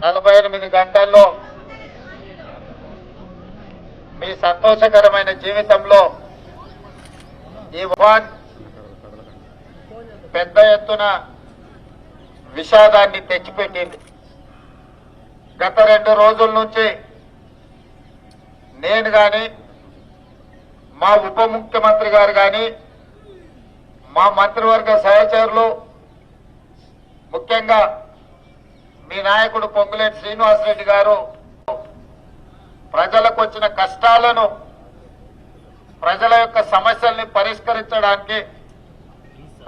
48 గంటల్లో మీ సంతోషకరమైన జీవితంలో ఈ వాన్ పెద్ద ఎత్తున విషాదాన్ని తెచ్చిపెట్టింది. గత 2 రోజుల నుంచి నేను కానీ, మా ఉప ముఖ్యమంత్రి గారు కానీ, మా మంత్రివర్గ సహచరులు, ముఖ్యంగా మీ నాయకుడు పొంగులేటి శ్రీనివాసరెడ్డి గారు ప్రజలకు వచ్చిన కష్టాలను, ప్రజల యొక్క సమస్యల్ని పరిష్కరించడానికి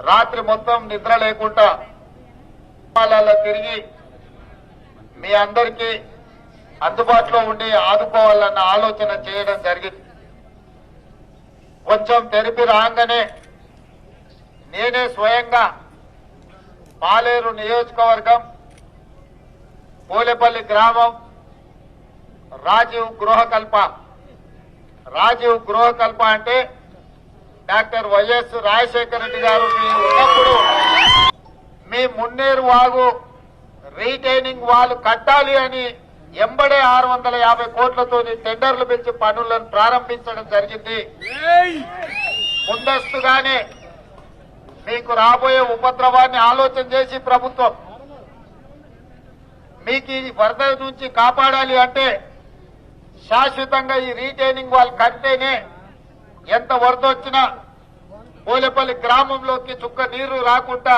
రాత్రి మొత్తం నిద్ర లేకుండా తిరిగి మీ అందరికీ అందుబాటులో ఉండి ఆదుకోవాలన్న ఆలోచన చేయడం జరిగింది. కొంచెం తెరిపి రాగానే నేనే స్వయంగా పాలేరు నియోజకవర్గం పోలేపల్లి గ్రామం రాజీవ్ గృహకల్ప అంటే డాక్టర్ వైఎస్ రాజశేఖర రెడ్డి గారు ఉన్నప్పుడు మీ మున్నేరు వాగు రీటైనింగ్ వాల్ కట్టాలి అని ఎంబడే 650 కోట్లతో టెండర్లు పిలిచి పనులను ప్రారంభించడం జరిగింది. ముందస్తుగానే మీకు రాబోయే ఉపద్రవాన్ని ఆలోచన చేసి ప్రభుత్వం మీకు ఈ వరద నుంచి కాపాడాలి అంటే శాశ్వతంగా ఈ రీటైనింగ్ వాల్ కడితేనే ఎంత వరద వచ్చినా పోలేపల్లి గ్రామంలోకి చుక్క నీరు రాకుండా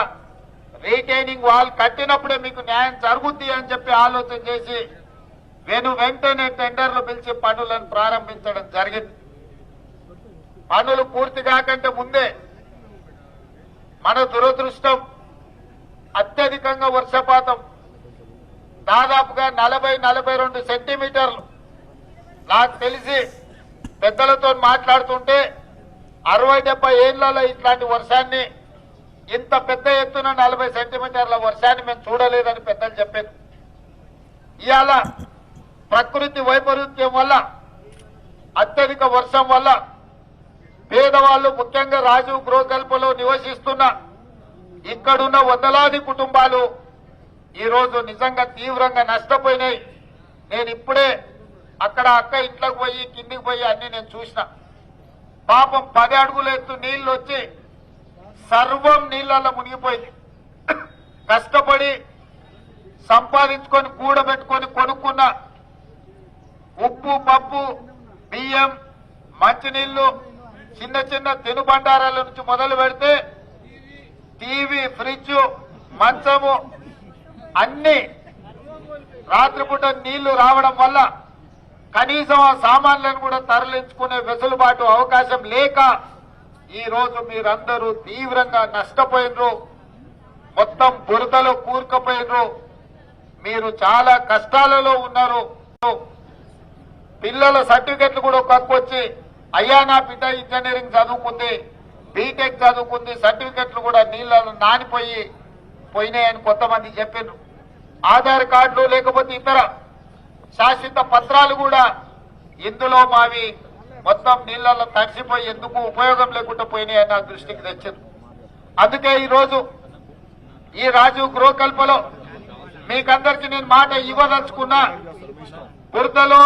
రీటైనింగ్ వాల్ కట్టినప్పుడే మీకు న్యాయం జరుగుద్ది అని చెప్పి ఆలోచన చేసి వెంటనే టెండర్లు పిలిచి పనులను ప్రారంభించడం జరిగింది. పనులు పూర్తి కాకంటే ముందే మన దురదృష్టం అత్యధికంగా వర్షపాతం దాదాపుగా 40-42 సెంటీమీటర్లు. నాకు తెలిసి పెద్దలతో మాట్లాడుతుంటే 60-70 ఏళ్లలో ఇట్లాంటి వర్షాన్ని, ఇంత పెద్ద ఎత్తున 40 సెంటీమీటర్ల వర్షాన్ని మేము చూడలేదని పెద్దలు చెప్పారు. ఇవాళ ప్రకృతి వైపరీత్యం వల్ల, అత్యధిక వర్షం వల్ల పేదవాళ్లు, ముఖ్యంగా రాజీవ్ గృహకల్పలో నివసిస్తున్న ఇక్కడున్న వందలాది కుటుంబాలు ఈరోజు నిజంగా తీవ్రంగా నష్టపోయినాయి. నేను ఇప్పుడే అక్కడ అక్క ఇంట్లోకి పోయి కిందికి పోయి అన్ని నేను చూసిన. పాపం 10 అడుగుల ఎత్తు నీళ్లు వచ్చి సర్వం నీళ్లలో మునిగిపోయింది. కష్టపడి సంపాదించుకొని కూడబెట్టుకొని కొనుక్కున్న ఉప్పు, పప్పు, బియ్యం, మంచినీళ్లు, చిన్న చిన్న తినుబండారాల నుంచి మొదలు పెడితే టీవీ, ఫ్రిడ్జ్, మంచము అన్ని రాత్రిపూట నీళ్లు రావడం వల్ల కనీసం ఆ సామాన్లను కూడా తరలించుకునే వెసులుబాటు అవకాశం లేక ఈ రోజు మీరందరూ తీవ్రంగా నష్టపోయినరు. మొత్తం బురదలో కూరుకుపోయినరు. మీరు చాలా కష్టాలలో ఉన్నారు. పిల్లల సర్టిఫికెట్లు కూడా కక్కొచ్చి అయ్యా నా బిడ్డ ఇంజనీరింగ్ చదువుకుంది, బీటెక్ చదువుకుంది, సర్టిఫికెట్లు కూడా నీళ్లలో పోయినాయని కొంతమంది చెప్పారు. ఆధార్ కార్డులు లేకపోతే ఇతర శాశ్వత పత్రాలు కూడా ఇందులో మావి మొత్తం నీళ్లలో తడిసిపోయి ఎందుకు ఉపయోగం లేకుండా పోయినాయని నా దృష్టికి తెచ్చింది. అందుకే ఈరోజు ఈ రాజీవ్ గృహకల్పలో మీకందరికీ నేను మాట ఇవ్వదలుచుకున్నా. బురదలో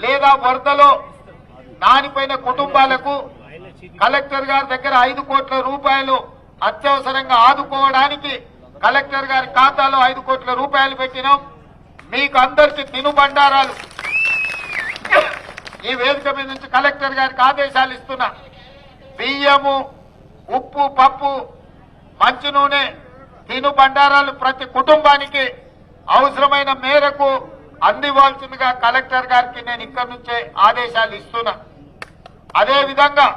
లేదా వరదలో నానిపోయిన కుటుంబాలకు కలెక్టర్ గారి దగ్గర 5 కోట్ల రూపాయలు అత్యవసరంగా ఆదుకోవడానికి కలెక్టర్ గారి ఖాతాలో 5 కోట్ల రూపాయలు పెట్టినాం. మీకు అందరికీ తినుబండారాలు ఈ వేదిక మీద నుంచి కలెక్టర్ గారికి ఆదేశాలు ఇస్తున్నా. బియ్యము, ఉప్పు, పప్పు, మంచి నూనె, తినుబండారాలు ప్రతి కుటుంబానికి అవసరమైన మేరకు అందివ్వాల్సిందిగా కలెక్టర్ గారికి నేను ఇక్కడి నుంచే ఆదేశాలు ఇస్తున్నా. అదేవిధంగా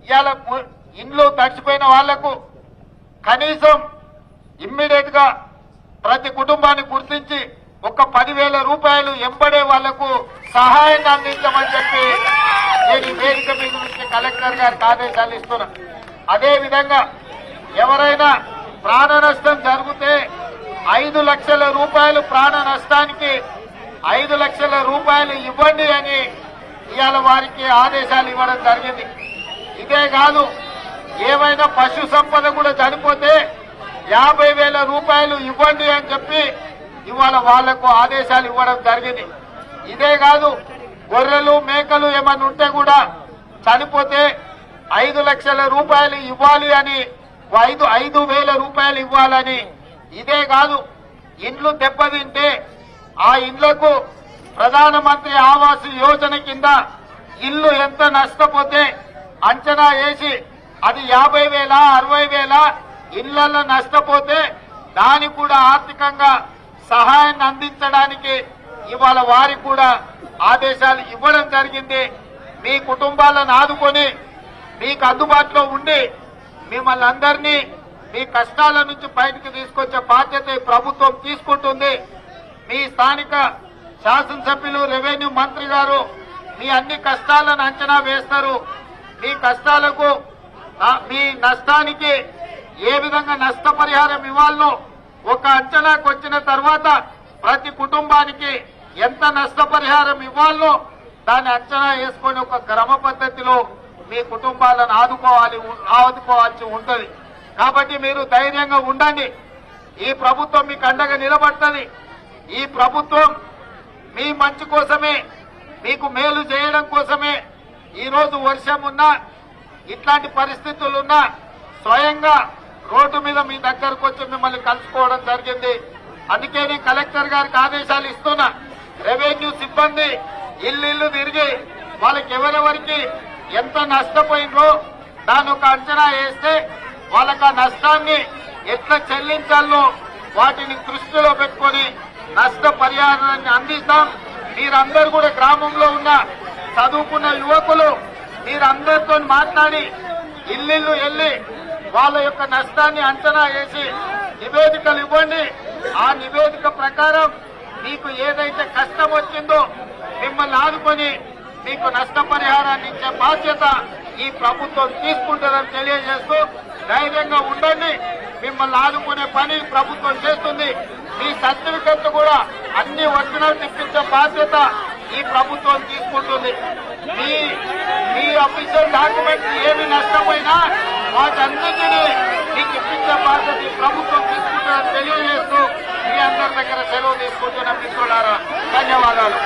ఇవాళ ఇండ్లు తడిచిపోయిన వాళ్లకు కనీసం ఇమ్మీడియట్ గా ప్రతి కుటుంబాన్ని గుర్తించి ఒక 10,000 రూపాయలు ఎంబడే వాళ్లకు సహాయంగా అందించమని చెప్పి నేను ఈ వేదిక మీద నుంచి కలెక్టర్ గారికి ఆదేశాలు ఇస్తున్నా. అదేవిధంగా ఎవరైనా ప్రాణ నష్టం జరిగితే 5 లక్షల రూపాయలు, ప్రాణ నష్టానికి 5 లక్షల రూపాయలు ఇవ్వండి అని ఇవాళ వారికి ఆదేశాలు ఇవ్వడం జరిగింది. ఇదే కాదు, ఏమైనా పశు సంపద కూడా చనిపోతే 50,000 రూపాయలు ఇవ్వండి అని చెప్పి ఇవాళ వాళ్లకు ఆదేశాలు ఇవ్వడం జరిగింది. ఇదే కాదు, గొర్రెలు మేకలు ఏమన్నా ఉంటే కూడా చనిపోతే 5 లక్షల రూపాయలు ఇవ్వాలి అని, 5,000 రూపాయలు ఇవ్వాలని. ఇదే కాదు, ఇండ్లు దెబ్బతింటే ఆ ఇండ్లకు ప్రధానమంత్రి ఆవాస్ యోజన కింద ఇల్లు ఎంత నష్టపోతే అంచనా వేసి అది 50,000 60,000 ఇళ్లలో నష్టపోతే దానికి కూడా ఆర్థికంగా సహాయాన్ని అందించడానికి ఇవాళ వారికి కూడా ఆదేశాలు ఇవ్వడం జరిగింది. మీ కుటుంబాలను ఆదుకొని మీకు అందుబాటులో ఉండి మిమ్మల్ని అందరినీ మీ కష్టాల నుంచి బయటకు తీసుకొచ్చే బాధ్యత ఈ ప్రభుత్వం తీసుకుంటుంది. మీ స్థానిక శాసనసభ్యులు రెవెన్యూ మంత్రి గారు మీ అన్ని కష్టాలను అంచనా వేస్తారు. మీ కష్టాలకు మీ నష్టానికి ఏ విధంగా నష్టపరిహారం ఇవ్వాలో ఒక అంచనాకు వచ్చిన తర్వాత ప్రతి కుటుంబానికి ఎంత నష్టపరిహారం ఇవ్వాలో దాన్ని అంచనా వేసుకొని ఒక క్రమ పద్ధతిలో మీ కుటుంబాలను ఆదుకోవాల్సి ఉంటుంది. కాబట్టి మీరు ధైర్యంగా ఉండండి. ఈ ప్రభుత్వం మీకు అండగా నిలబడుతుంది. ఈ ప్రభుత్వం మీ మంచి కోసమే, మీకు మేలు చేయడం కోసమే ఈ రోజు వర్షం ఉన్నా ఇట్లాంటి పరిస్థితులున్నా స్వయంగా రోడ్డు మీద మీ దగ్గరకు వచ్చి మిమ్మల్ని కలుసుకోవడం జరిగింది. అందుకే నేను కలెక్టర్ గారికి ఆదేశాలు ఇస్తున్నా. రెవెన్యూ సిబ్బంది ఇల్లు తిరిగి వాళ్ళకి ఎవరెవరికి ఎంత నష్టపోయిందో దాని ఒక అంచనా వేస్తే వాళ్ళకి ఆ నష్టాన్ని ఎట్లా చెల్లించాలో వాటిని దృష్టిలో పెట్టుకొని నష్ట పరిహారాన్ని అందిస్తాం. మీరందరూ కూడా గ్రామంలో ఉన్న చదువుకున్న యువకులు మీరందరితో మాట్లాడి ఇల్లు వెళ్లి వాళ్ళ యొక్క నష్టాన్ని అంచనా వేసి నివేదికలు ఇవ్వండి. ఆ నివేదిక ప్రకారం మీకు ఏదైతే కష్టం వచ్చిందో మిమ్మల్ని ఆదుకొని మీకు నష్టపరిహారాన్ని ఇచ్చే బాధ్యత ఈ ప్రభుత్వం తీసుకుంటుందని తెలియజేస్తూ ధైర్యంగా ఉండండి. మిమ్మల్ని ఆదుకునే పని ప్రభుత్వం చేస్తుంది. మీ సర్టిఫికెట్ కూడా అన్ని ఒరిజినల్ తెప్పించే బాధ్యత ఈ ప్రభుత్వం తీసుకుంటుంది. మీ అఫీషియల్ డాక్యుమెంట్స్ ఏమి నష్టపోయినా వాటన్నిటినీ మీకు ఇప్పించే బాధ్యత ఈ ప్రభుత్వం తీసుకుంటుందని తెలియజేస్తూ మీ అందరి దగ్గర సెలవు తీసుకుంటున్న మిత్రులారా ధన్యవాదాలు.